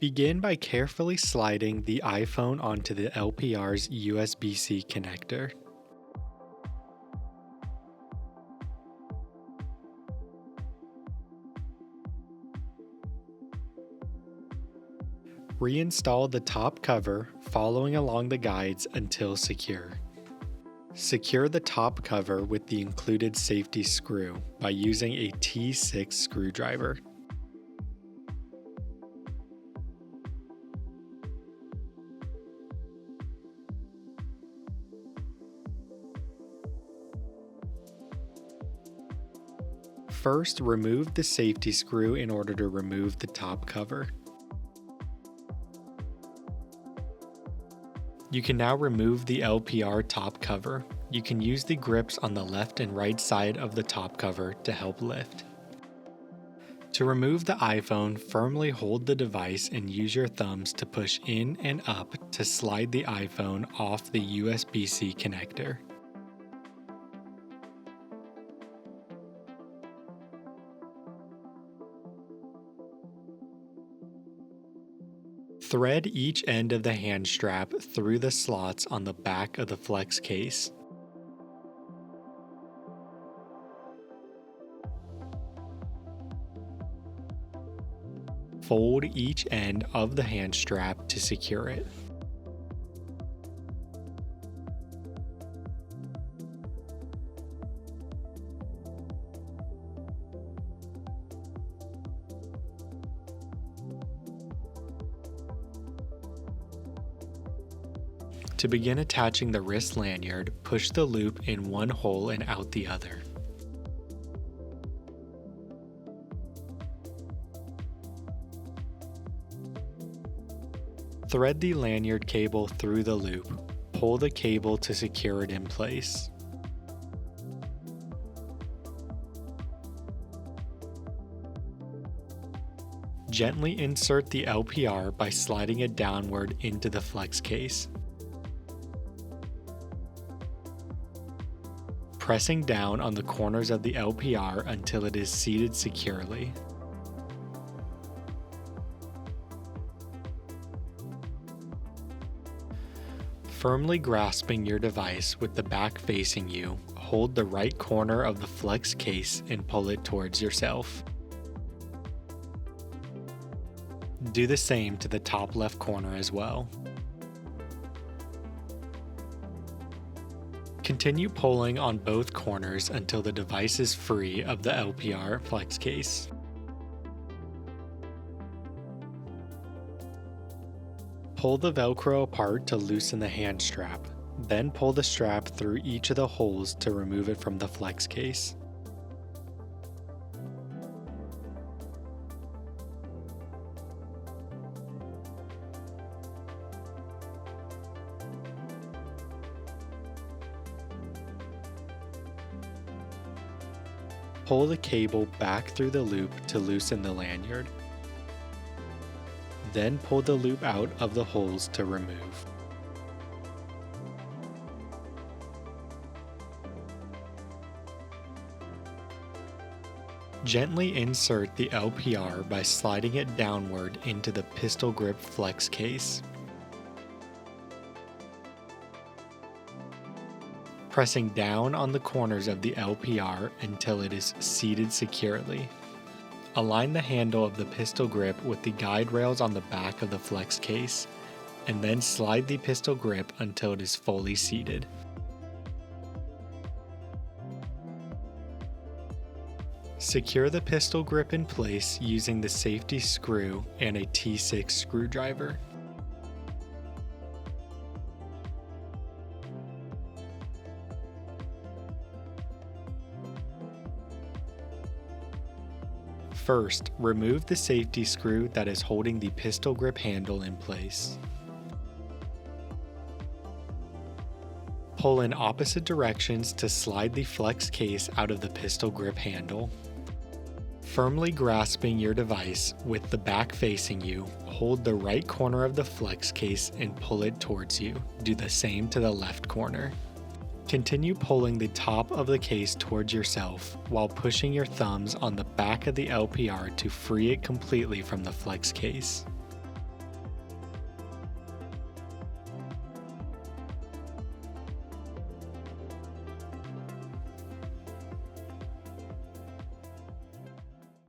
Begin by carefully sliding the iPhone onto the LPR's USB-C connector. Reinstall the top cover, following along the guides until secure. Secure the top cover with the included safety screw by using a T6 screwdriver. First, remove the safety screw in order to remove the top cover. You can now remove the LPR top cover. You can use the grips on the left and right side of the top cover to help lift. To remove the iPhone, firmly hold the device and use your thumbs to push in and up to slide the iPhone off the USB-C connector. Thread each end of the hand strap through the slots on the back of the flex case. Fold each end of the hand strap to secure it. To begin attaching the wrist lanyard, push the loop in one hole and out the other. Thread the lanyard cable through the loop. Pull the cable to secure it in place. Gently insert the LPR by sliding it downward into the flex case. Pressing down on the corners of the LPR until it is seated securely. Firmly grasping your device with the back facing you, hold the right corner of the flex case and pull it towards yourself. Do the same to the top left corner as well. Continue pulling on both corners until the device is free of the LPR flex case. Pull the Velcro apart to loosen the hand strap, then pull the strap through each of the holes to remove it from the flex case. Pull the cable back through the loop to loosen the lanyard. Then pull the loop out of the holes to remove. Gently insert the LPR by sliding it downward into the pistol grip flex case. Pressing down on the corners of the LPR until it is seated securely. Align the handle of the pistol grip with the guide rails on the back of the flex case, and then slide the pistol grip until it is fully seated. Secure the pistol grip in place using the safety screw and a T6 screwdriver. First, remove the safety screw that is holding the pistol grip handle in place. Pull in opposite directions to slide the flex case out of the pistol grip handle. Firmly grasping your device with the back facing you, hold the right corner of the flex case and pull it towards you. Do the same to the left corner. Continue pulling the top of the case towards yourself while pushing your thumbs on the back of the LPR to free it completely from the flex case.